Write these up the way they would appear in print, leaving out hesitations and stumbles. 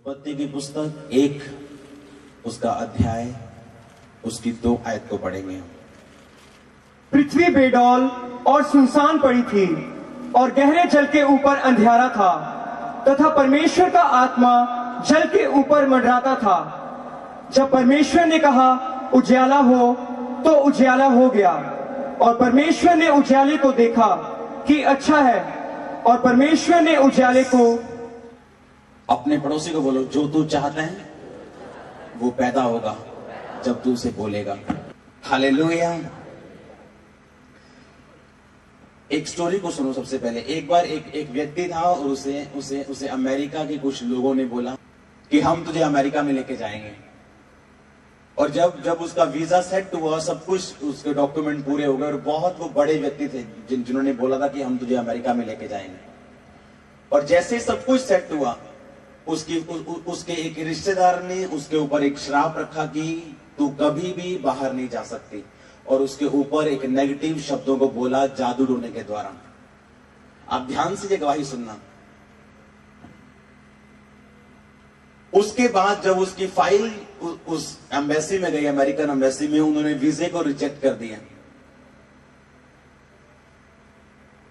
उत्पत्ति की पुस्तक 1 उसका अध्याय उसकी 2 आयत को पढ़ेंगे हम। पृथ्वी बेडौल और सुनसान पड़ी थी और गहरे जल के ऊपर अंधियारा था तथा परमेश्वर का आत्मा जल के ऊपर मंडराता था। जब परमेश्वर ने कहा उजियाला हो, तो उजियाला हो गया। और परमेश्वर ने उजियाले को देखा कि अच्छा है, और परमेश्वर ने उजियाले को। अपने पड़ोसी को बोलो, जो तू चाहता है वो पैदा होगा जब तू उसे बोलेगा। हालेलुया। एक स्टोरी को सुनो। सबसे पहले एक बार एक व्यक्ति था और उसे अमेरिका के कुछ लोगों ने बोला कि हम तुझे अमेरिका में लेके जाएंगे। और जब उसका वीजा सेट हुआ, सब कुछ उसके डॉक्यूमेंट पूरे हो गए, और बहुत वो बड़े व्यक्ति थे जिन्होंने बोला था कि हम तुझे अमेरिका में लेके जाएंगे। और जैसे सब कुछ सेट हुआ, उसके एक रिश्तेदार ने उसके ऊपर एक श्राप रखा कि तू कभी भी बाहर नहीं जा सकती, और उसके ऊपर एक नेगेटिव शब्दों को बोला जादू टोने के द्वारा। आप ध्यान से ये गवाही सुनना। उसके बाद जब उसकी फाइल उस एम्बेसी में गई, अमेरिकन एम्बेसी में, उन्होंने वीजे को रिजेक्ट कर दिया।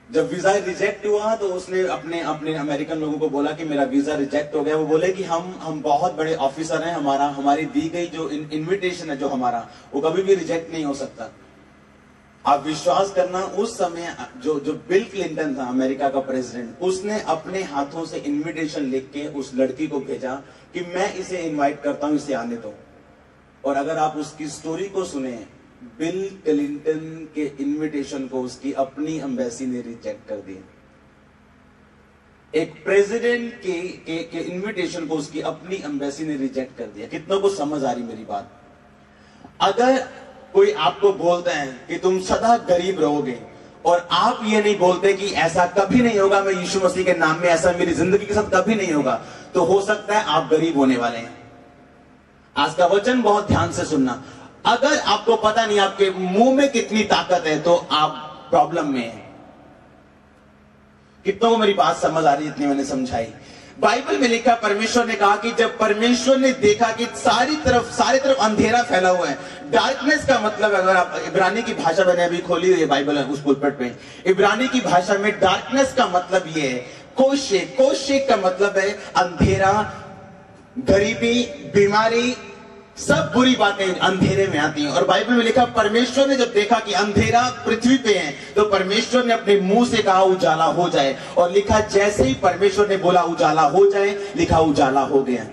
जब वीजा रिजेक्ट हुआ तो उसने अपने अमेरिकन लोगों को बोला कि मेरा वीजा रिजेक्ट हो गया। वो बोले कि हम बहुत बड़े ऑफिसर हैं, हमारी दी गई जो इनविटेशन है, जो हमारा, वो कभी भी रिजेक्ट नहीं हो सकता। आप विश्वास करना, उस समय जो बिल क्लिंटन था, अमेरिका का प्रेसिडेंट, उसने अपने हाथों से इनविटेशन लिख के उस लड़की को भेजा कि मैं इसे इनवाइट करता हूं, इसे आने दो। और अगर आप उसकी स्टोरी को सुने, बिल क्लिंटन के इनविटेशन को उसकी अपनी एम्बेसी ने रिजेक्ट कर दिया। एक प्रेसिडेंट के इनविटेशन को उसकी अपनी एम्बेसी ने रिजेक्ट कर दिया। कितनों को समझ आ रही मेरी बात? अगर कोई आपको बोलता है कि तुम सदा गरीब रहोगे, और आप ये नहीं बोलते कि ऐसा कभी नहीं होगा, मैं यीशु मसीह के नाम में, ऐसा मेरी जिंदगी के साथ कभी नहीं होगा, तो हो सकता है आप गरीब होने वाले हैं। आज का वचन बहुत ध्यान से सुनना। अगर आपको पता नहीं आपके मुंह में कितनी ताकत है, तो आप प्रॉब्लम में हैं। कितनों को मेरी बात समझ आ रही है? जितनी मैंने समझाई। बाइबल में लिखा, परमेश्वर ने कहा कि जब परमेश्वर ने देखा कि सारी तरफ अंधेरा फैला हुआ है। डार्कनेस का मतलब, अगर आप इब्रानी की भाषा, मैंने अभी खोली हुई है बाइबल उस पुलपट पे, इब्रानी की भाषा में डार्कनेस का मतलब ये है कोशे का मतलब है अंधेरा, गरीबी, बीमारी, सब बुरी बातें अंधेरे में आती हैं। और बाइबल में लिखा, परमेश्वर ने जब देखा कि अंधेरा पृथ्वी पे है, तो परमेश्वर ने अपने मुंह से कहा उजाला हो जाए। और लिखा, जैसे ही परमेश्वर ने बोला उजाला हो जाए, लिखा उजाला हो गया।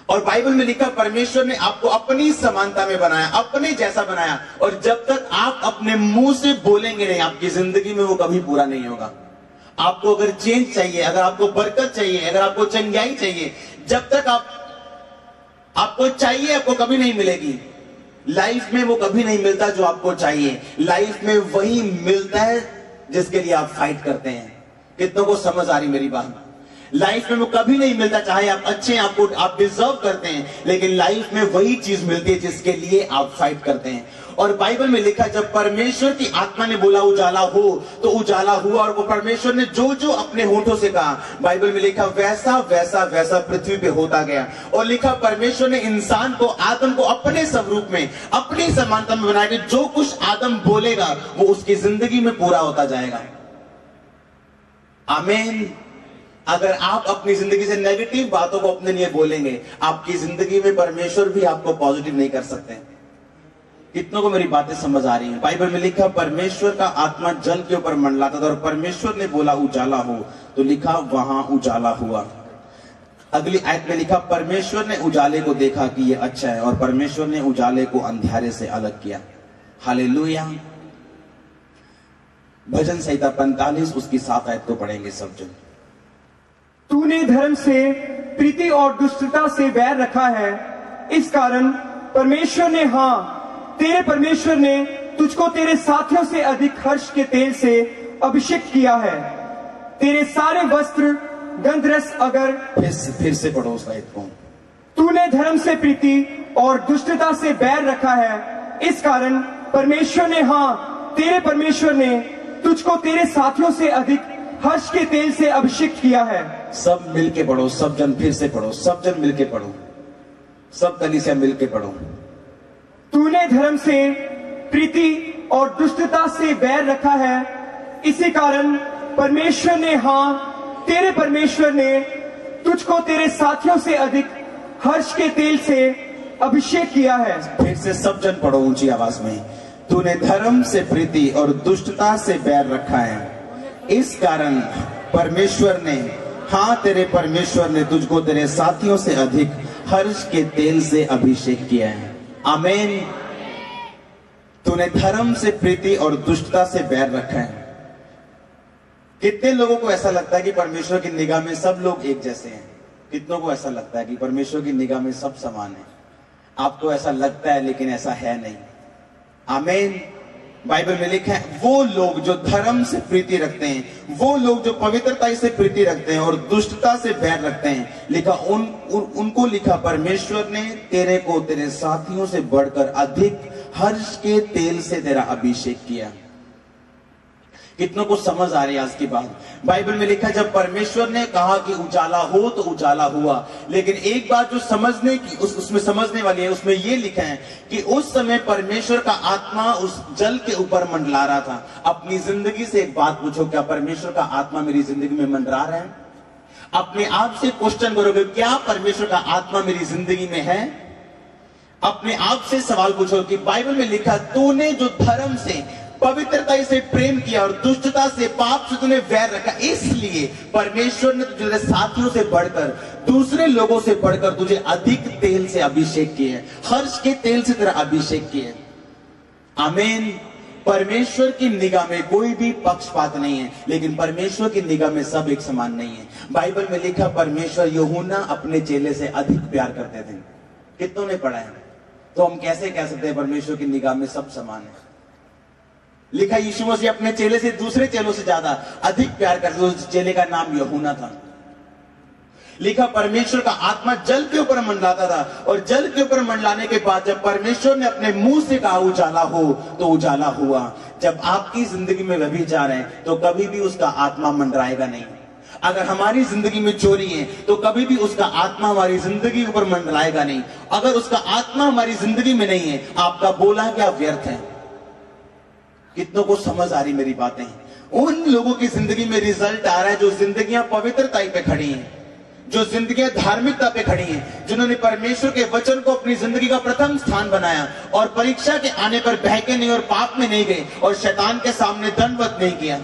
और बाइबल में लिखा, परमेश्वर ने आपको अपनी समानता में बनाया, अपने जैसा बनाया। और जब तक आप अपने मुंह से बोलेंगे नहीं, आपकी जिंदगी में वो कभी पूरा नहीं होगा। आपको अगर चेंज चाहिए, अगर आपको बरकत चाहिए, अगर आपको चंगाई चाहिए, जब तक आपको चाहिए, आपको कभी नहीं मिलेगी। लाइफ में वो कभी नहीं मिलता जो आपको चाहिए। लाइफ में वही मिलता है जिसके लिए आप फाइट करते हैं। कितनों को समझ आ रही मेरी बात? लाइफ में वो कभी नहीं मिलता, चाहे आप अच्छे हैं, आप डिजर्व करते हैं, लेकिन लाइफ में वही चीज मिलती है जिसके लिए आप फाइट करते हैं। और बाइबल में लिखा, जब परमेश्वर की आत्मा ने बोला उजाला हो, तो उजाला हुआ। और वो परमेश्वर ने जो अपने होठों से कहा, बाइबल में लिखा, वैसा वैसा वैसा पृथ्वी पे होता गया। और लिखा, परमेश्वर ने इंसान को, आदम को अपने स्वरूप में, अपनी समानता में बनाया कि जो कुछ आदम बोलेगा वो उसकी जिंदगी में पूरा होता जाएगा। आमीन। अगर आप अपनी जिंदगी से नेगेटिव बातों को अपने लिए बोलेंगे, आपकी जिंदगी में परमेश्वर भी आपको पॉजिटिव नहीं कर सकते। कितनों को मेरी बातें समझ आ रही हैं? बाइबल में लिखा, परमेश्वर का आत्मा जल के ऊपर मंडलाता था, और परमेश्वर ने बोला उजाला हो, तो लिखा वहां उजाला हुआ। अगली आयत में लिखा, परमेश्वर ने उजाले को देखा कि ये अच्छा है, और परमेश्वर ने उजाले को अंधेरे से अलग किया। हालेलुया। भजन संहिता 45 उसकी 7 आयत को पढ़ेंगे सब जन। तूने धर्म से प्रीति और दुष्टता से बैर रखा है, इस कारण परमेश्वर ने, तेरे परमेश्वर ने तुझको तेरे साथियों से अधिक हर्ष के तेल से अभिषेक किया है। तेरे सारे वस्त्र गंधरस, अगर फिर से पढ़ो उस आयत को। तूने धर्म से प्रीति और दुष्टता से बैर रखा है, इस कारण परमेश्वर ने, तेरे परमेश्वर ने तुझको तेरे साथियों से अधिक हर्ष के तेल से अभिषेक किया है। सब मिलके पढ़ो, सब जन फिर से पढ़ो, सब जन मिलके पढ़ो, सब कलीसिया मिलके पढ़ो। तूने धर्म से प्रीति और दुष्टता से बैर रखा है, इसी कारण परमेश्वर ने, हाँ तेरे परमेश्वर ने तुझको तेरे साथियों से अधिक हर्ष के तेल से अभिषेक किया है। फिर से सब जन पढ़ो ऊंची आवाज में। तूने धर्म से प्रीति और दुष्टता से बैर रखा है, इस कारण परमेश्वर ने, हाँ तेरे परमेश्वर ने तुझको तेरे साथियों से अधिक हर्ष के तेल से अभिषेक किया है। आमीन। तूने धर्म से प्रीति और दुष्टता से बैर रखा है। कितने लोगों को ऐसा लगता है कि परमेश्वर की निगाह में सब लोग एक जैसे हैं? कितनों को ऐसा लगता है कि परमेश्वर की निगाह में सब समान है? आपको ऐसा लगता है, लेकिन ऐसा है नहीं। आमीन। बाइबल में लिखा है, वो लोग जो धर्म से प्रीति रखते हैं, वो लोग जो पवित्रता से प्रीति रखते हैं और दुष्टता से बैर रखते हैं, लिखा उनको लिखा परमेश्वर ने तेरे को तेरे साथियों से बढ़कर अधिक हर्ष के तेल से तेरा अभिषेक किया। कितनों को समझ आ रही है आज की बात? बाइबल में लिखा, जब परमेश्वर ने कहा कि उजाला हो तो उजाला हुआ, लेकिन एक बात जो समझने की उसमें समझने वाली है, उसमें यह लिखा है कि उस समय परमेश्वर का आत्मा उस जल के ऊपर मंडला रहा था। अपनी जिंदगी से एक बात पूछो, क्या परमेश्वर का आत्मा मेरी जिंदगी में मंडरा रहा है? अपने आप से क्वेश्चन करोगे, क्या परमेश्वर का आत्मा मेरी जिंदगी में है? अपने आप से सवाल पूछो कि बाइबल में लिखा, तूने जो धर्म से पवित्रता से प्रेम किया और दुष्टता से, पाप से तूने वैर रखा, इसलिए परमेश्वर ने तुझे साथियों से बढ़कर, दूसरे लोगों से बढ़कर तुझे अधिक तेल से अभिषेक किया है, हर्ष के तेल से तेरा अभिषेक किया है। आमीन। परमेश्वर की निगाह में कोई भी पक्षपात नहीं है, लेकिन परमेश्वर की निगाह में सब एक समान नहीं है। बाइबल में लिखा, परमेश्वर यूहन्ना अपने चेले से अधिक प्यार करते थे। कितनों ने पढ़ा है? तो हम कैसे कह सकते हैं परमेश्वर की निगाह में सब समान है? लिखा, यीशु मसीह अपने चेले से, दूसरे चेलों से ज्यादा अधिक प्यार करते। उस चेले का नाम यूहन्ना था। लिखा, परमेश्वर का आत्मा जल के ऊपर मंडलाता था, और जल के ऊपर मंडलाने के बाद जब परमेश्वर ने अपने मुंह से कहा उजाला हो तो उजाला हुआ। जब आपकी जिंदगी में व्यभिचार है तो कभी भी उसका आत्मा मंडराएगा नहीं। अगर हमारी जिंदगी में चोरी है तो कभी भी उसका आत्मा हमारी जिंदगी के ऊपर मंडराएगा नहीं। अगर उसका आत्मा हमारी जिंदगी में नहीं है, आपका बोला क्या व्यर्थ है। कितनों को समझ आ रही मेरी बातें? उन लोगों की जिंदगी में रिजल्ट आ रहा है जो जिंदगियां पवित्रता पे खड़ी हैं, जो जिंदगियां धार्मिकता पे खड़ी हैं, जिन्होंने परमेश्वर के वचन को अपनी जिंदगी का प्रथम स्थान बनाया और परीक्षा के आने पर बहके नहीं और पाप में नहीं गए और शैतान के सामने दंडवत नहीं किया।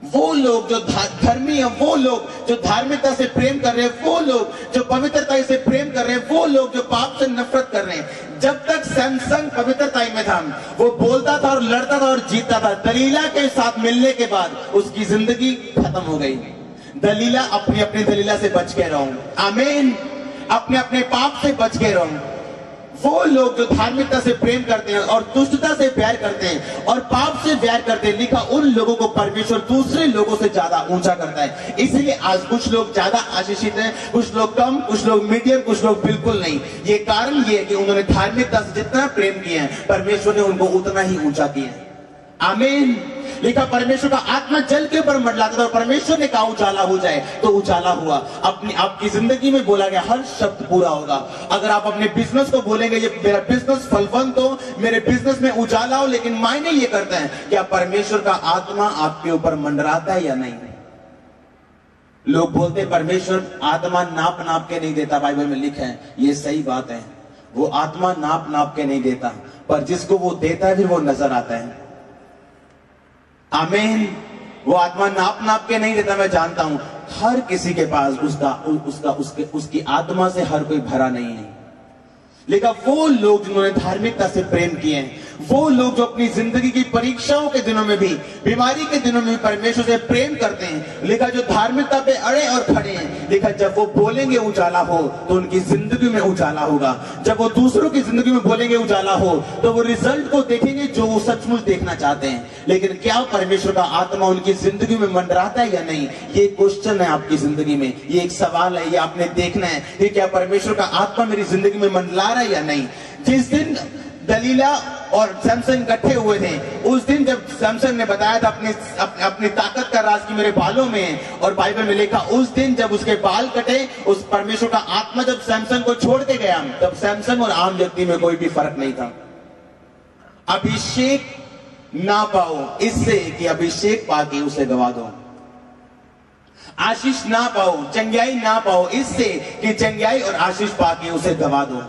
वो लोग जो धर्मी है, वो लोग जो धार्मिकता से प्रेम कर रहे हैं, वो लोग जो पवित्रता से प्रेम कर रहे हैं, वो लोग जो पाप से नफरत कर रहे हैं। जब तक सैमसंग पवित्रता में था, वो बोलता था और लड़ता था और जीतता था। दलीला के साथ मिलने के बाद उसकी जिंदगी खत्म हो गई। दलीला अपनी अपनी दलीला से बच के रहो। आमीन। अपने अपने पाप से बच के रहो। वो लोग जो धार्मिकता से प्रेम करते हैं और दुष्टता से प्यार करते हैं और पाप से प्यार करते हैं, लिखा उन लोगों को परमेश्वर दूसरे लोगों से ज्यादा ऊंचा करता है। इसीलिए आज कुछ लोग ज्यादा आशीषित हैं, कुछ लोग कम, कुछ लोग मीडियम, कुछ लोग बिल्कुल नहीं। ये कारण ये है कि उन्होंने धार्मिकता से जितना प्रेम किया है, परमेश्वर ने उनको उतना ही ऊंचा किया है। आमीन। लिखा, परमेश्वर का आत्मा जल के ऊपर मंडलाता था और परमेश्वर ने कहा उजाला हो जाए तो उजाला हुआ। अपनी आपकी जिंदगी में बोला गया हर शब्द पूरा होगा। अगर आप अपने बिजनेस को बोलेंगे ये मेरा बिजनेस फलवंत हो, मेरे बिजनेस में उजाला हो, लेकिन मायने ये करता है क्या परमेश्वर का आत्मा आपके ऊपर मंडराता है या नहीं? लोग बोलते हैं परमेश्वर आत्मा नाप नाप के नहीं देता। बाइबल में लिखा है, ये सही बात है, वो आत्मा नाप नाप के नहीं देता, पर जिसको वो देता है फिर वो नजर आता है। आमीन। वो आत्मा नाप नाप के नहीं देता। मैं जानता हूं हर किसी के पास उसकी आत्मा से हर कोई भरा नहीं है। लेकिन वो लोग जिन्होंने धार्मिकता से प्रेम किए हैं, वो लोग जो अपनी जिंदगी की परीक्षाओं के दिनों में भी, बीमारी के दिनों में भी परमेश्वर से प्रेम करते हैं, लिखा जो धार्मिकता पे अड़े और खड़े हैं, लिखा जब वो बोलेंगे उजाला हो तो उनकी जिंदगी में उजाला होगा। जब वो दूसरों की जिंदगी में बोलेंगे उजाला हो तो वो रिजल्ट को देखेंगे जो वो सचमुच देखना चाहते हैं। लेकिन क्या परमेश्वर का आत्मा उनकी जिंदगी में मंडराता है या नहीं, ये क्वेश्चन है आपकी जिंदगी में, ये एक सवाल है, ये आपने देखना है कि क्या परमेश्वर का आत्मा मेरी जिंदगी में मंडला रहा है या नहीं। जिस दिन दलीला और सैमसन इकट्ठे हुए थे, उस दिन जब सैमसन ने बताया था अपनी ताकत का राज की मेरे बालों में है, और बाइबल में लिखा उस दिन जब उसके बाल कटे, उस परमेश्वर का आत्मा जब सैमसन को छोड़ के गया, तब सैमसन और आम व्यक्ति में कोई भी फर्क नहीं था। अभिषेक ना पाओ इससे कि अभिषेक पाके उसे गवा दो, आशीष ना पाओ, चंगाई ना पाओ इससे कि चंगाई और आशीष पाके उसे गवा दो।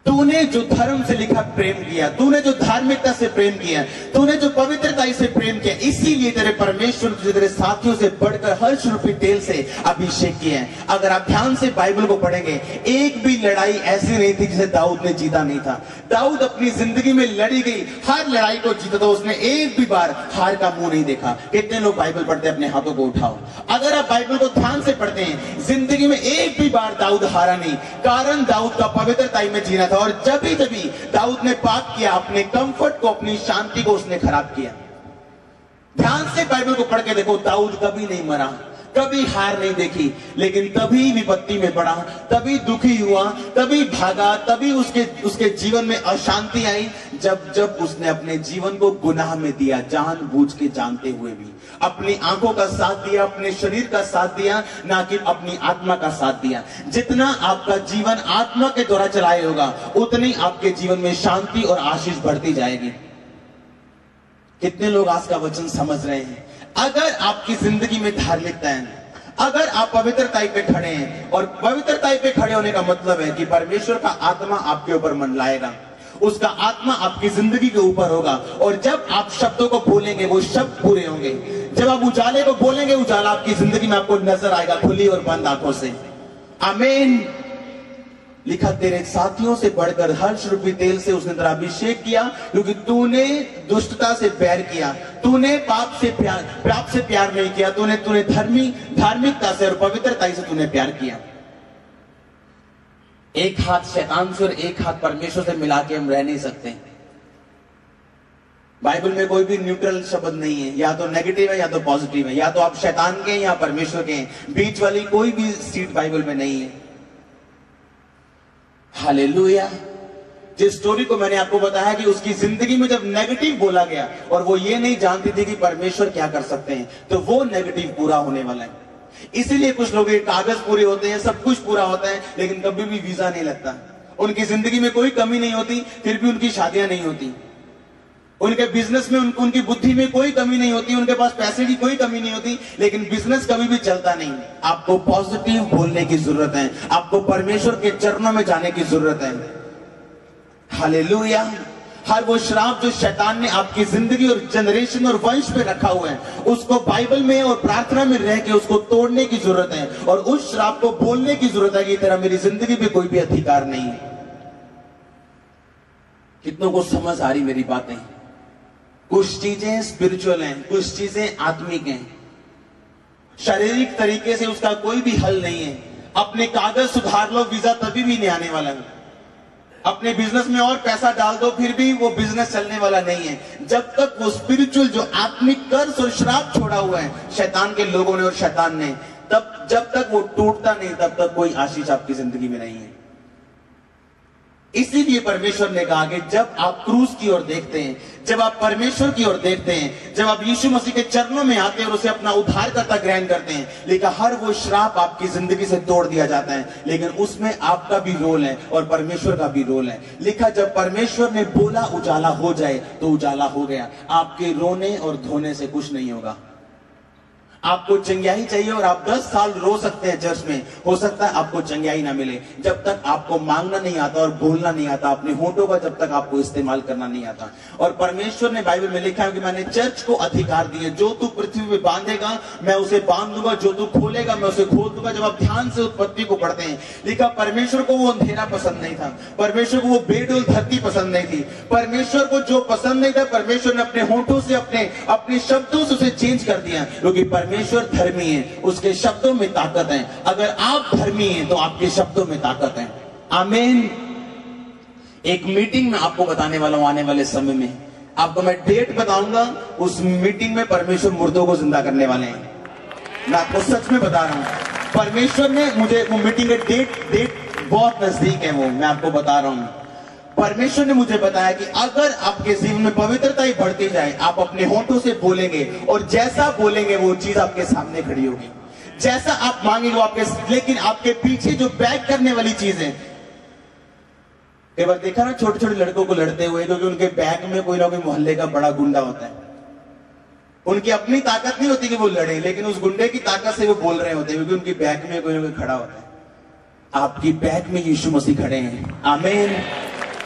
तूने जो धर्म से लिखा प्रेम किया, तूने जो धार्मिकता से प्रेम किया, तूने जो पवित्रता से प्रेम किया, इसीलिए तेरे परमेश्वर तुझे तेरे साथियों से बढ़कर हर्ष रूपी तेल से अभिषेक किया है। अगर आप ध्यान से बाइबल को पढ़ेंगे, एक भी लड़ाई ऐसी नहीं थी जिसे दाऊद ने जीता नहीं था। दाऊद अपनी जिंदगी में लड़ी गई हर लड़ाई को जीता था, उसने एक भी बार हार का मुंह नहीं देखा। कितने लोग बाइबल पढ़ते हैं? अपने हाथों को उठाओ। अगर आप बाइबल को ध्यान से पढ़ते हैं, जिंदगी में एक भी बार दाऊद हारा नहीं, कारण दाऊद का पवित्रता में जीना था। और जब भी दाऊद ने पाप किया, अपने कंफर्ट को, अपनी शांति को उसने खराब किया। ध्यान से बाइबल को पढ़ के देखो, दाऊद कभी नहीं मरा, कभी हार नहीं देखी, लेकिन तभी विपत्ति में पड़ा, तभी दुखी हुआ, तभी भागा, तभी उसके जीवन में अशांति आई, जब उसने अपने जीवन को गुनाह में दिया, जानबूझ के, जानते हुए भी अपनी आंखों का साथ दिया, अपने शरीर का साथ दिया, ना कि अपनी आत्मा का साथ दिया। जितना आपका जीवन आत्मा के द्वारा चलाए होगा, उतनी आपके जीवन में शांति और आशीष बढ़ती जाएगी। कितने लोग आज का वचन समझ रहे हैं? अगर आपकी जिंदगी में धार्मिकता है, अगर आप पवित्रता पे खड़े हैं, और पवित्रता पे खड़े होने का मतलब है कि परमेश्वर का आत्मा आपके ऊपर मंडलाएगा, उसका आत्मा आपकी जिंदगी के ऊपर होगा, और जब आप शब्दों को बोलेंगे वो शब्द पूरे होंगे। जब आप उजाले को बोलेंगे, उजाला आपकी जिंदगी में आपको नजर आएगा खुली और बंद आंखों से। आमीन। लिखा, तेरे साथियों से बढ़कर हर्ष रूपी तेल से उसने तेरा अभिषेक किया, क्योंकि तूने दुष्टता से बैर किया, तूने पाप से प्यार नहीं किया, तूने धार्मिकता से और पवित्रता से तूने प्यार किया। एक हाथ शैतान से और एक हाथ परमेश्वर से मिला के हम रह नहीं सकते। बाइबल में कोई भी न्यूट्रल शब्द नहीं है, या तो नेगेटिव है या तो पॉजिटिव है, या तो आप शैतान के हैं या परमेश्वर के हैं, बीच वाली कोई भी सीट बाइबल में नहीं है। हालेलुया। जिस स्टोरी को मैंने आपको बताया कि उसकी जिंदगी में जब नेगेटिव बोला गया और वो ये नहीं जानती थी कि परमेश्वर क्या कर सकते हैं, तो वो नेगेटिव पूरा होने वाला है। इसीलिए कुछ लोग, कागज पूरे होते हैं, सब कुछ पूरा होता है, लेकिन कभी भी वीजा नहीं लगता। उनकी जिंदगी में कोई कमी नहीं होती, फिर भी उनकी शादियां नहीं होती। उनके बिजनेस में उनकी बुद्धि में कोई कमी नहीं होती, उनके पास पैसे की कोई कमी नहीं होती, लेकिन बिजनेस कभी भी चलता नहीं। आपको पॉजिटिव बोलने की जरूरत है, आपको परमेश्वर के चरणों में जाने की जरूरत है। हालेलुया। हर वो श्राप जो शैतान ने आपकी जिंदगी और जनरेशन और वंश पे रखा हुआ है, उसको बाइबल में और प्रार्थना में रह के उसको तोड़ने की जरूरत है, और उस श्राप को बोलने की जरूरत है कि तेरा मेरी जिंदगी में कोई भी अधिकार नहीं है। कितनों को समझ आ रही मेरी बातें? कुछ चीजें स्पिरिचुअल हैं, कुछ चीजें आत्मिक हैं। शारीरिक तरीके से उसका कोई भी हल नहीं है। अपने कागज सुधार लो, वीजा तभी भी नहीं आने वाला है। अपने बिजनेस में और पैसा डाल दो, फिर भी वो बिजनेस चलने वाला नहीं है, जब तक वो स्पिरिचुअल जो आत्मिक कर्ज और श्राप छोड़ा हुआ है शैतान के लोगों ने और शैतान ने, तब जब तक वो टूटता नहीं, तब तक कोई आशीष आपकी जिंदगी में नहीं है। इसीलिए परमेश्वर ने कहा कि जब आप क्रूस की ओर देखते हैं, जब आप परमेश्वर की ओर देखते हैं, जब आप यीशु मसीह के चरणों में आते हैं और उसे अपना उद्धारकर्ता ग्रहण करते हैं, लेकिन हर वो श्राप आपकी जिंदगी से तोड़ दिया जाता है, लेकिन उसमें आपका भी रोल है और परमेश्वर का भी रोल है। लिखा, जब परमेश्वर ने बोला उजाला हो जाए तो उजाला हो गया। आपके रोने और धोने से कुछ नहीं होगा। आपको चंगाई चाहिए और आप 10 साल रो सकते हैं चर्च में, हो सकता है आपको चंगाई ना मिले, जब तक आपको मांगना नहीं आता और बोलना नहीं आता, अपने होठों का जब तक आपको इस्तेमाल करना नहीं आता। और परमेश्वर ने बाइबल में लिखा है कि मैंने चर्च को अधिकार दिए, जो तू पृथ्वी में बांधेगा मैं उसे बांध दूंगा, जो तू खोलेगा मैं उसे खोल दूंगा। जब आप ध्यान से उत्पत्ति को पढ़ते हैं, लिखा परमेश्वर को वो अंधेरा पसंद नहीं था, परमेश्वर को वो बेडोल धरती पसंद नहीं थी। परमेश्वर को जो पसंद नहीं था, परमेश्वर ने अपने होठों से, अपने शब्दों से उसे चेंज कर दिया, क्योंकि परमेश्वर धर्मी है, उसके शब्दों में ताकत है। अगर आप धर्मी हैं तो आपके शब्दों में ताकत है। आमीन। एक मीटिंग में आपको बताने वाला हूं, आने वाले समय में आपको मैं डेट बताऊंगा, उस मीटिंग में परमेश्वर मुर्दों को जिंदा करने वाले हैं। मैं आपको सच में बता रहा हूं, परमेश्वर ने मुझे वो मीटिंग के डेट बहुत नजदीक है, वो मैं आपको बता रहा हूं। परमेश्वर ने मुझे बताया कि अगर आपके जीवन में पवित्रता ही बढ़ती जाए, आप अपने होठों से बोलेंगे और जैसा बोलेंगे वो चीज आपके सामने खड़ी होगी, जैसा आप मांगेंगे वो आपके। लेकिन आपके पीछे जो बैक करने वाली चीज है, कई बार देखा ना छोटे छोटे लड़कों को लड़ते हुए, क्योंकि उनके बैग में कोई ना कोई मोहल्ले का बड़ा गुंडा होता है। उनकी अपनी ताकत नहीं होती कि वो लड़े, लेकिन उस गुंडे की ताकत से वो बोल रहे होते हैं, क्योंकि उनकी बैग में कोई ना कोई खड़ा होता है। आपकी बैग में यीशु मसीह खड़े हैं, आमीन।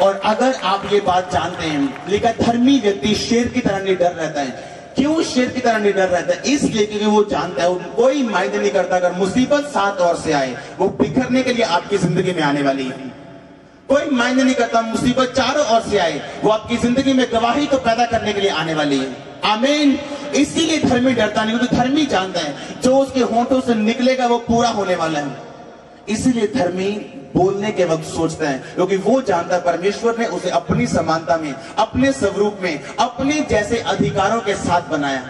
और अगर आप ये बात जानते हैं, लिखा धर्मी व्यक्ति शेर की तरह निडर रहता है। क्यों शेर की तरह निडर रहता है? इसलिए क्योंकि वो जानता है कोई मायने नहीं करता, अगर मुसीबत सात ओर से आए, वो बिखरने के लिए आपकी जिंदगी में आने वाली है। कोई मायने नहीं करता, मुसीबत चारों ओर से आए, वो आपकी जिंदगी में गवाही तो पैदा करने के लिए आने वाली है, आमीन। इसीलिए धर्मी डरता नहीं, क्योंकि धर्मी जानता है जो उसके होंठों से निकलेगा वो पूरा होने वाला है। इसीलिए धर्मी बोलने के वक्त सोचता है, क्योंकि वो जानता है परमेश्वर ने उसे अपनी समानता में, अपने स्वरूप में, अपने जैसे अधिकारों के साथ बनाया।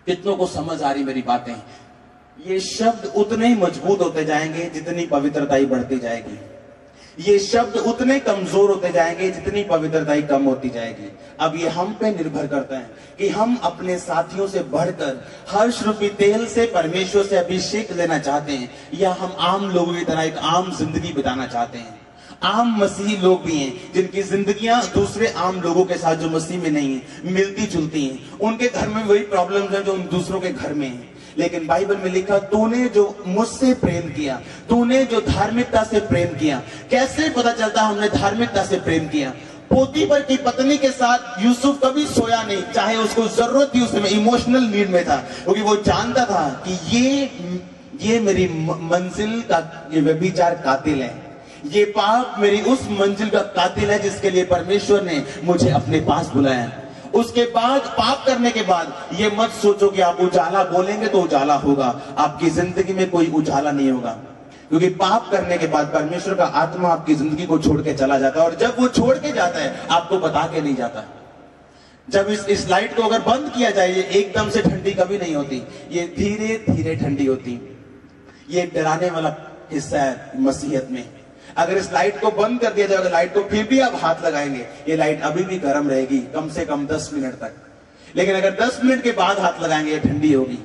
कितनों को समझ आ रही मेरी बातें? ये शब्द उतने ही मजबूत होते जाएंगे जितनी पवित्रता ही बढ़ती जाएगी। ये शब्द उतने कमजोर होते जाएंगे जितनी पवित्रता ही कम होती जाएगी। अब ये हम पे निर्भर करता है कि हम अपने साथियों से बढ़कर हर्ष रूपी तेल से परमेश्वर से अभिषेक लेना चाहते हैं, या हम आम लोगों की तरह एक आम जिंदगी बिताना चाहते हैं। आम मसीही लोग भी हैं जिनकी जिंदगियां दूसरे आम लोगों के साथ जो मसीह में नहीं है मिलती जुलती हैं। उनके घर में वही प्रॉब्लम्स हैं जो उन दूसरों के घर में हैं। लेकिन बाइबल में लिखा, तूने जो मुझसे प्रेम किया, तूने जो धार्मिकता से प्रेम किया। कैसे पता चलता हमने धार्मिकता से प्रेम किया? पोतीफर की पत्नी के साथ यूसुफ कभी सोया नहीं, चाहे उसको जरूरत थी, उसमें इमोशनल नीड में था, क्योंकि वो जानता था कि ये मेरी मंजिल का ये व्यभिचार कातिल है, ये पाप मेरी उस मंजिल का कातिल है जिसके लिए परमेश्वर ने मुझे अपने पास बुलाया। उसके बाद पाप करने के बाद ये मत सोचो कि आप उजाला बोलेंगे तो उजाला होगा। आपकी जिंदगी में कोई उजाला नहीं होगा, क्योंकि पाप करने के बाद परमेश्वर का आत्मा आपकी जिंदगी को छोड़ के चला जाता है। और जब वो छोड़ के जाता है आपको बता के नहीं जाता। जब इस लाइट को अगर बंद किया जाए, ये एकदम से ठंडी कभी नहीं होती, ये धीरे धीरे ठंडी होती। ये डराने वाला हिस्सा है मसीहत में। अगर इस लाइट को बंद कर दिया जाएगा, लाइट को फिर भी आप हाथ लगाएंगे, ये लाइट अभी भी गर्म रहेगी कम से कम 10 मिनट तक। लेकिन अगर 10 मिनट के बाद हाथ लगाएंगे, ये ठंडी होगी।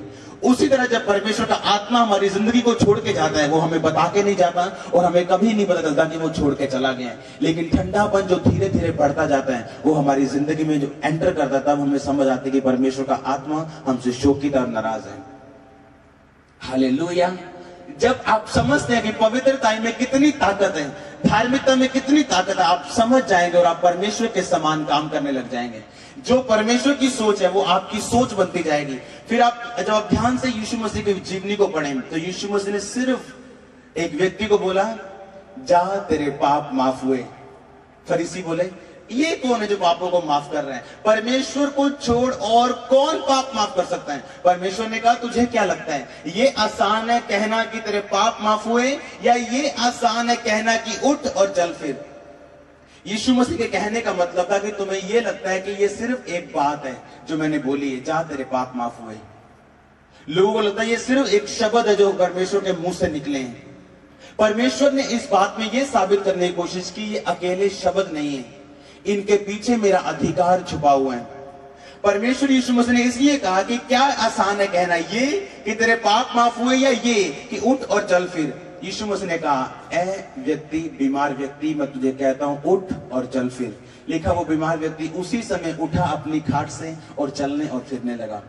उसी तरह जब परमेश्वर का आत्मा हमारी जिंदगी को छोड़ के जाता है, वो हमें बता के नहीं जाता और हमें कभी नहीं पता चलता कि वो छोड़ के चला गया है। लेकिन ठंडापन जो धीरे धीरे बढ़ता जाता है, वो हमारी जिंदगी में जो एंटर करता है, तब हमें समझ आती है कि परमेश्वर का आत्मा हमसे शोकित और नाराज है। हालेलुया। जब आप समझते हैं कि पवित्रता में कितनी ताकत है, धार्मिकता में कितनी ताकत है, आप समझ जाएंगे और आप परमेश्वर के समान काम करने लग जाएंगे। जो परमेश्वर की सोच है वो आपकी सोच बनती जाएगी। फिर आप जब आप ध्यान से यीशु मसीह की जीवनी को पढ़ें, तो यीशु मसीह ने सिर्फ एक व्यक्ति को बोला, जा तेरे पाप माफ हुए। फरीसी बोले, ये कौन है जो पापों को माफ कर रहे हैं? परमेश्वर को छोड़ और कौन पाप माफ कर सकता है? परमेश्वर ने कहा, तुझे क्या लगता है, ये आसान है कहना कि तेरे पाप माफ हुए, या ये आसान है कहना कि उठ और चल फिर? यीशु मसीह के कहने का मतलब था कि तुम्हें ये लगता है कि ये सिर्फ एक बात है जो मैंने बोली है, जा तेरे पाप माफ हुए। लोगों को लगता है ये सिर्फ एक शब्द है जो परमेश्वर के मुंह से निकले हैं। परमेश्वर ने इस बात में यह साबित करने की कोशिश की, ये अकेले शब्द नहीं है, इनके पीछे मेरा अधिकार छुपा हुआ है। परमेश्वर यीशु मसीह ने इसलिए कहा कि क्या आसान है कहना, ये कि तेरे पाप माफ हुए, या ये कि उठ और चल फिर? यीशु मसीह ने कहा, ए व्यक्ति, बीमार व्यक्ति, मैं तुझे कहता हूं उठ और चल फिर। लिखा, वो बीमार व्यक्ति उसी समय उठा अपनी खाट से और चलने और फिरने लगा।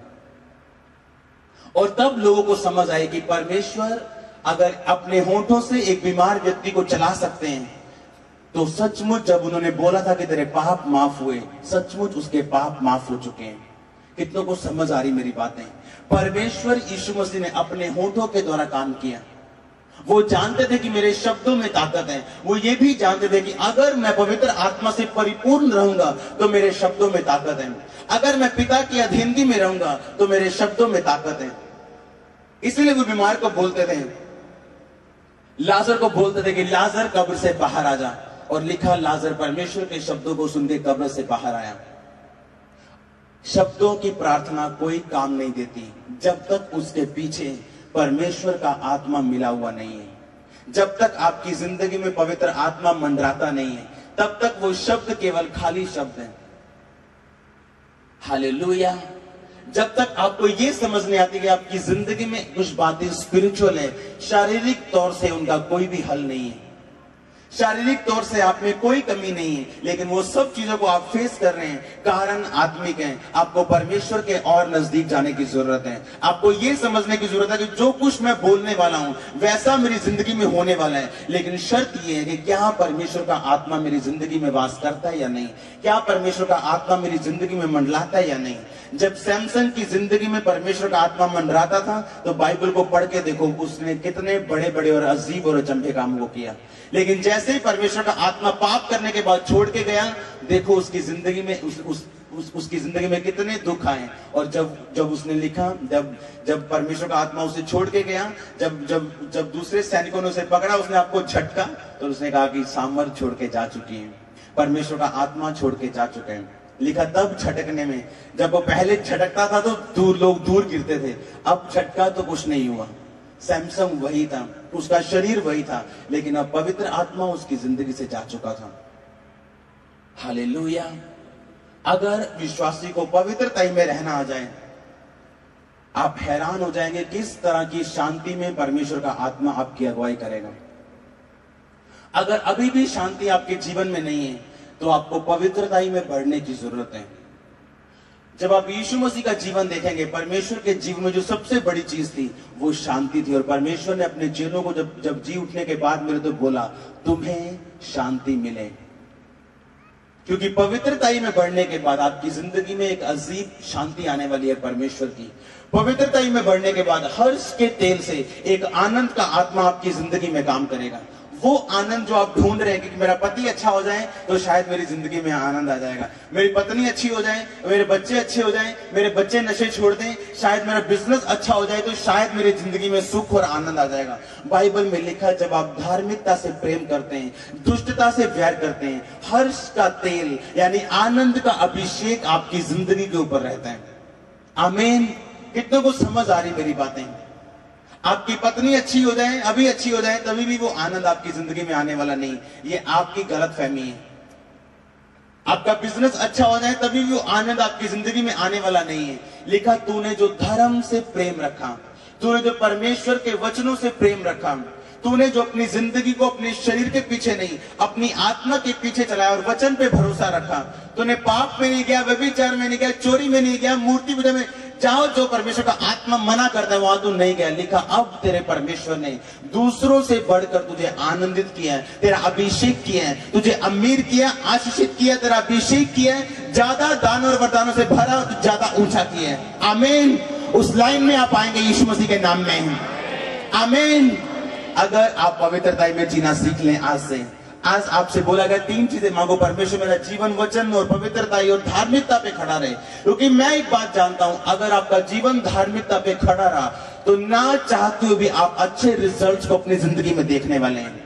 और तब लोगों को समझ आई कि परमेश्वर अगर अपने होठों से एक बीमार व्यक्ति को चला सकते हैं, तो सचमुच जब उन्होंने बोला था कि तेरे पाप माफ हुए, सचमुच उसके पाप माफ हो चुके हैं। कितनों को समझ आ रही मेरी बातें? परमेश्वर यीशु मसीह ने अपने होठों के द्वारा काम किया। वो जानते थे कि मेरे शब्दों में ताकत है। वो ये भी जानते थे कि अगर मैं पवित्र आत्मा से परिपूर्ण रहूंगा तो मेरे शब्दों में ताकत है। अगर मैं पिता की अधीनगी में रहूंगा तो मेरे शब्दों में ताकत है। इसलिए वो बीमार को बोलते थे, लाजर को बोलते थे कि लाजर कब्र से बाहर आ जा। और लिखा, लाजर परमेश्वर के शब्दों को सुन के कब्र से बाहर आया। शब्दों की प्रार्थना कोई काम नहीं देती जब तक उसके पीछे परमेश्वर का आत्मा मिला हुआ नहीं है। जब तक आपकी जिंदगी में पवित्र आत्मा मंडराता नहीं है, तब तक वो शब्द केवल खाली शब्द है। हालेलुया। जब तक आपको ये समझ नहीं आती कि आपकी जिंदगी में कुछ बातें स्पिरिचुअल है, शारीरिक तौर से उनका कोई भी हल नहीं है, शारीरिक तौर से आप में कोई कमी नहीं है, लेकिन वो सब चीजों को आप फेस कर रहे हैं, कारण आत्मिक है। आपको परमेश्वर के और नजदीक जाने की जरूरत है। आपको ये समझने की जरूरत है कि जो कुछ मैं बोलने वाला हूं वैसा मेरी जिंदगी में होने वाला है, लेकिन शर्त ये है कि क्या परमेश्वर का आत्मा मेरी जिंदगी में वास करता है या नहीं, क्या परमेश्वर का आत्मा मेरी जिंदगी में मंडलाता है या नहीं। जब सैमसन की जिंदगी में परमेश्वर का आत्मा मंडराता था तो बाइबल को पढ़ के देखो, उसने कितने बड़े बड़े और अजीब और अचंभे काम को किया। लेकिन जैसे ही परमेश्वर का आत्मा पाप करने के बाद छोड़ के गया, देखो उसकी जिंदगी में उसकी जिंदगी में कितने दुख आए। और जब उसने लिखा, जब परमेश्वर का आत्मा उसे छोड़ के गया, जब दूसरे सैनिकों ने उसे पकड़ा, उसने आपको झटका, तो उसने कहा कि सामर्थ छोड़ के जा चुकी है, परमेश्वर का आत्मा छोड़ के जा चुके हैं। लिखा तब झटकने में, जब वो पहले झटकता था तो लोग दूर गिरते थे, अब झटका तो कुछ नहीं हुआ। सैमसन वही था, उसका शरीर वही था, लेकिन अब पवित्र आत्मा उसकी जिंदगी से जा चुका था। हालेलुया। अगर विश्वासी को पवित्रता में रहना आ जाए, आप हैरान हो जाएंगे किस तरह की शांति में परमेश्वर का आत्मा आपकी अगुवाई करेगा। अगर अभी भी शांति आपके जीवन में नहीं है तो आपको पवित्रता में बढ़ने की जरूरत है। जब आप यीशु मसीह का जीवन देखेंगे, परमेश्वर के जीवन में जो सबसे बड़ी चीज थी वो शांति थी। और परमेश्वर ने अपने चेलों को जब जी उठने के बाद मेरे तो बोला, तुम्हें शांति मिले, क्योंकि पवित्रता में बढ़ने के बाद आपकी जिंदगी में एक अजीब शांति आने वाली है परमेश्वर की। पवित्रता में बढ़ने के बाद हर्ष के तेल से एक आनंद का आत्मा आपकी जिंदगी में काम करेगा। वो आनंद जो आप ढूंढ रहे हैं कि मेरा पति अच्छा हो जाए तो शायद मेरी जिंदगी में आनंद आ जाएगा, मेरी पत्नी अच्छी हो जाए, मेरे बच्चे अच्छे हो जाएं, मेरे बच्चे नशे छोड़ दें, शायद मेरा बिजनेस अच्छा हो जाए तो शायद मेरी जिंदगी में सुख और आनंद आ जाएगा। बाइबल में लिखा है, जब आप धार्मिकता से प्रेम करते हैं, दुष्टता से वैर करते हैं, हर्ष का तेल यानी आनंद का अभिषेक आपकी जिंदगी के ऊपर रहता है। आमीन। कितनों को समझ आ रही मेरी बातें? आपकी पत्नी अच्छी हो जाए, अभी अच्छी हो जाए, तभी भी वो आनंद आपकी जिंदगी में आने वाला नहीं, ये आपकी गलतफहमी है। आपका बिजनेस अच्छा हो जाए तभी भी वो आनंद आपकी जिंदगी में आने वाला नहीं है। लिखा, तूने जो धर्म से प्रेम रखा, तूने जो परमेश्वर के वचनों से प्रेम रखा, तूने जो अपनी जिंदगी को अपने शरीर के पीछे नहीं अपनी आत्मा के पीछे चलाया और वचन पे भरोसा रखा, तूने पाप में नहीं गया, व्यभिचार में नहीं गया, चोरी में नहीं गया, मूर्ति पूजा में, चाहो जो परमेश्वर का आत्मा मना करता है वहां तू नहीं गया। लिखा, अब तेरे परमेश्वर ने दूसरों से बढ़कर तुझे आनंदित किया है, तेरा अभिषेक किया है, तुझे अमीर किया, आशीषित किया, तेरा अभिषेक किया है, ज्यादा दान और वरदानों से भरा, ज्यादा ऊंचा किया है। आमीन। उस लाइन में आप आएंगे यीशु मसीह के नाम में। आमीन। अगर आप पवित्रता में जीना सीख लें आज से, आज आपसे बोला गया 3 चीजें मांगो, परमेश्वर मेरा जीवन वचन और पवित्रता और धार्मिकता पे खड़ा रहे। क्योंकि मैं एक बात जानता हूं, अगर आपका जीवन धार्मिकता पे खड़ा रहा तो ना चाहते हुए भी आप अच्छे रिजल्ट्स को अपनी जिंदगी में देखने वाले हैं।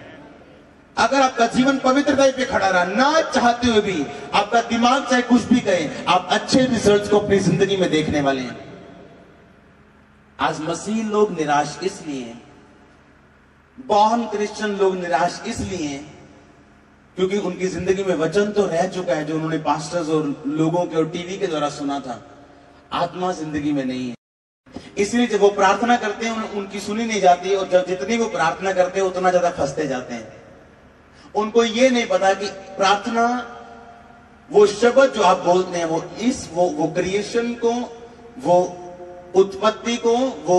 अगर आपका जीवन पवित्रता पे खड़ा रहा, ना चाहते हुए भी आपका दिमाग चाहे कुछ भी कहे, आप अच्छे रिजल्ट्स को अपनी जिंदगी में देखने वाले हैं। आज मसीह लोग निराश इसलिए हैं, बॉर्न क्रिश्चियन लोग निराश इसलिए हैं क्योंकि उनकी जिंदगी में वचन तो रह चुका है जो उन्होंने पास्टर्स और लोगों के और टीवी के द्वारा सुना था, आत्मा जिंदगी में नहीं है। इसलिए जब वो प्रार्थना करते हैं उनकी सुनी नहीं जाती, और जब जितनी वो प्रार्थना करते हैं उतना ज्यादा फंसते जाते हैं। उनको ये नहीं पता कि प्रार्थना, वो शब्द जो आप बोलते हैं, वो क्रिएशन को, वो उत्पत्ति को, वो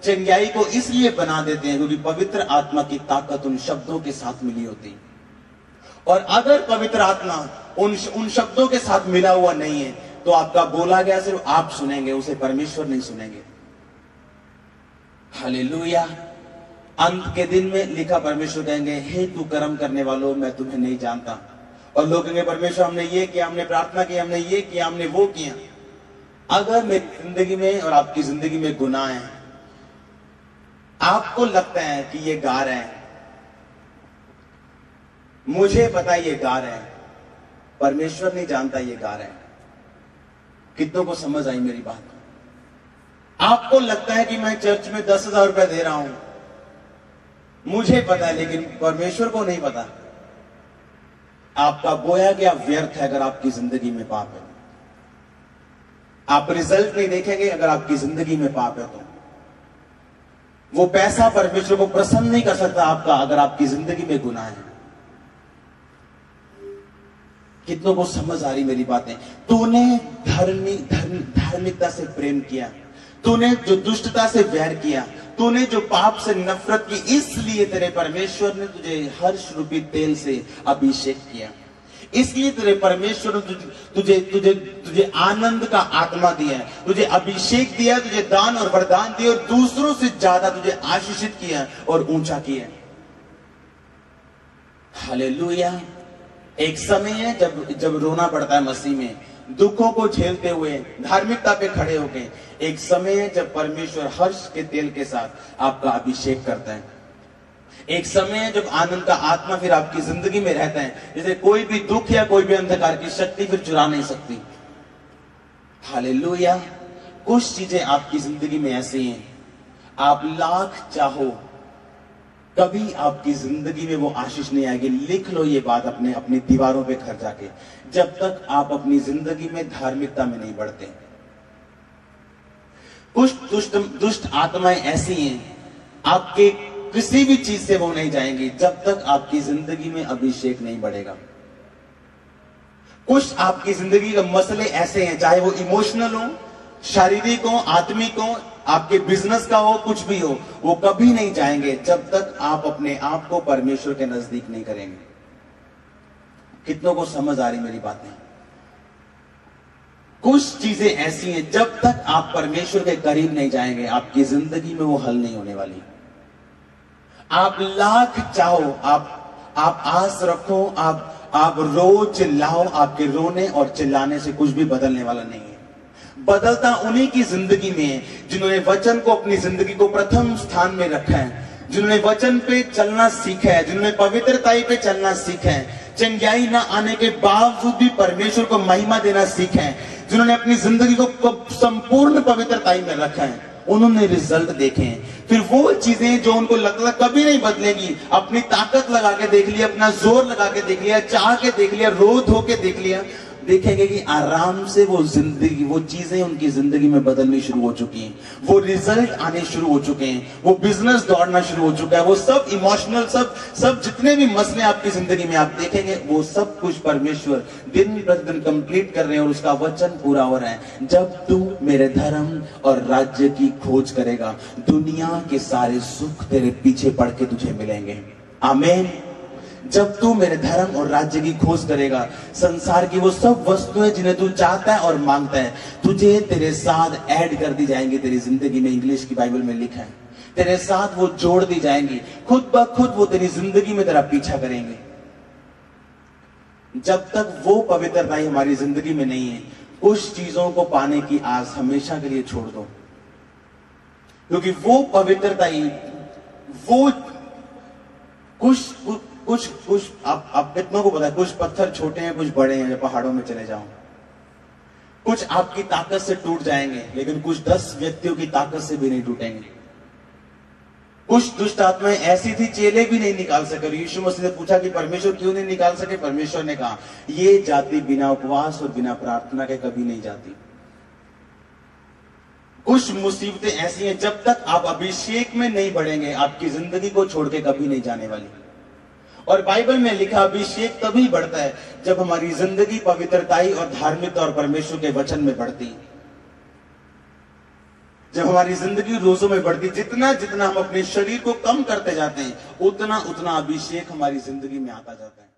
चंगाई को इसलिए बना देते हैं क्योंकि पवित्र आत्मा की ताकत उन शब्दों के साथ मिली होती है। और अगर पवित्र आत्मा उन शब्दों के साथ मिला हुआ नहीं है तो आपका बोला गया सिर्फ आप सुनेंगे, उसे परमेश्वर नहीं सुनेंगे। हालेलुया। अंत के दिन में लिखा, परमेश्वर कहेंगे, हे तू कर्म करने वालों, मैं तुम्हें नहीं जानता। और लोग कहेंगे, परमेश्वर हमने ये किया, हमने प्रार्थना की, हमने ये किया, हमने वो किया। अगर मेरी जिंदगी में और आपकी जिंदगी में गुनाह है, आपको लगता है कि ये गा रहे हैं, मुझे पता ये गा रहे हैं, परमेश्वर नहीं जानता ये गा रहे हैं। कितनों को समझ आई मेरी बात? आपको लगता है कि मैं चर्च में 10,000 रुपए दे रहा हूं, मुझे पता है, लेकिन परमेश्वर को नहीं पता। आपका बोया गया व्यर्थ है अगर आपकी जिंदगी में पाप है। आप रिजल्ट नहीं देखेंगे अगर आपकी जिंदगी में पाप है। तो वो पैसा परमेश्वर को प्रसन्न नहीं कर सकता आपका अगर आपकी जिंदगी में गुनाह है। कितनों को समझ आ रही मेरी बातें? तूने धार्मिकता से प्रेम किया, तूने जो दुष्टता से वैर किया, तूने जो पाप से नफरत की, इसलिए तेरे परमेश्वर ने तुझे हर्ष रूपी तेल से अभिषेक किया। इसलिए तेरे परमेश्वर ने तुझे तुझे तुझे आनंद का आत्मा दिया है, तुझे अभिषेक दिया, तुझे दान और वरदान दिया और दूसरों से ज्यादा तुझे आशीषित किया और ऊंचा किया। हालेलुया। एक समय है जब रोना पड़ता है मसीह में, दुखों को झेलते हुए धार्मिकता पे खड़े होके। एक समय है जब परमेश्वर हर्ष के तेल के साथ आपका अभिषेक करता है। एक समय है जब आनंद का आत्मा फिर आपकी जिंदगी में रहता है, जैसे कोई भी दुख या कोई भी अंधकार की शक्ति फिर चुरा नहीं सकती। हालेलुया। कुछ चीजें आपकी जिंदगी में ऐसी हैं, आप लाख चाहो कभी आपकी जिंदगी में वो आशीष नहीं आएगी। लिख लो ये बात अपनी दीवारों पे घर जाके, जब तक आप अपनी जिंदगी में धार्मिकता में नहीं बढ़ते। कुछ दुष्ट आत्माएं ऐसी हैं, आपके किसी भी चीज से वो नहीं जाएंगी जब तक आपकी जिंदगी में अभिषेक नहीं बढ़ेगा। कुछ आपकी जिंदगी के मसले ऐसे हैं, चाहे वो इमोशनल हो, शारीरिक हो, आत्मिक हो, आपके बिजनेस का हो, कुछ भी हो, वो कभी नहीं जाएंगे जब तक आप अपने आप को परमेश्वर के नजदीक नहीं करेंगे। कितनों को समझ आ रही मेरी बातें? कुछ चीजें ऐसी हैं, जब तक आप परमेश्वर के करीब नहीं जाएंगे आपकी जिंदगी में वो हल नहीं होने वाली। आप लाख चाहो, आप आस रखो, आप रो चिल्लाओ, आपके रोने और चिल्लाने से कुछ भी बदलने वाला नहीं है। बदलता उन्हीं की जिंदगी में है जिन्होंने वचन को अपनी जिंदगी को प्रथम स्थान में रखा है, जिन्होंने वचन पे चलना सीखा है, जिन्होंने पवित्रताई पे चलना सीखा है, चंगाई ना आने के बावजूद भी परमेश्वर को महिमा देना सीखा है, जिन्होंने अपनी जिंदगी को संपूर्ण पवित्रताई में रखा है। उन्होंने रिजल्ट देखे हैं। फिर वो चीजें जो उनको लगता कभी नहीं बदलेगी, अपनी ताकत लगा के देख लिया, अपना जोर लगा के देख लिया, चाह के देख लिया, रो धो के देख लिया, देखेंगे कि आराम से वो चीजें उनकी जिंदगी में बदलनी शुरू हो चुकी हैं, वो रिजल्ट आने शुरू हो चुके हैं, वो बिजनेस दौड़ना शुरू हो चुका है, वो सब इमोशनल सब जितने भी मसले आपकी जिंदगी में आप देखेंगे वो सब कुछ परमेश्वर दिन प्रतिदिन कंप्लीट कर रहे हैं और उसका वचन पूरा हो रहा है। जब तू मेरे धर्म और राज्य की खोज करेगा, दुनिया के सारे सुख तेरे पीछे पड़ के तुझे मिलेंगे। आमीन। जब तू मेरे धर्म और राज्य की खोज करेगा, संसार की वो सब वस्तुएं जिन्हें तू चाहता है और मांगता है, तुझे तेरे साथ ऐड कर दी जाएंगी तेरी जिंदगी में। इंग्लिश की बाइबल में लिखा है, तेरे साथ वो जोड़ दी जाएंगी, खुद ब खुद वो तेरी जिंदगी में तेरा पीछा करेंगे। जब तक वो पवित्रता हमारी जिंदगी में नहीं है, उस चीजों को पाने की आस हमेशा के लिए छोड़ दो, क्योंकि वो पवित्रता वो कुछ आप कितनों को पता है, कुछ पत्थर छोटे हैं, कुछ बड़े हैं, पहाड़ों में चले जाओ, कुछ आपकी ताकत से टूट जाएंगे, लेकिन कुछ 10 व्यक्तियों की ताकत से भी नहीं टूटेंगे। कुछ दुष्ट आत्माएं ऐसी थी, चेले भी नहीं निकाल सके। यीशु मसीह ने पूछा कि परमेश्वर क्यों नहीं निकाल सके? परमेश्वर ने कहा, ये जाति बिना उपवास और बिना प्रार्थना के कभी नहीं जाती। कुछ मुसीबतें ऐसी हैं, जब तक आप अभिषेक में नहीं बढ़ेंगे, आपकी जिंदगी को छोड़ के कभी नहीं जाने वाली। और बाइबल में लिखा, अभिषेक तभी बढ़ता है जब हमारी जिंदगी पवित्रताई और धार्मिकता और परमेश्वर के वचन में बढ़ती है। जब हमारी जिंदगी रोजों में बढ़ती, जितना जितना हम अपने शरीर को कम करते जाते हैं, उतना उतना अभिषेक हमारी जिंदगी में आता जाता है।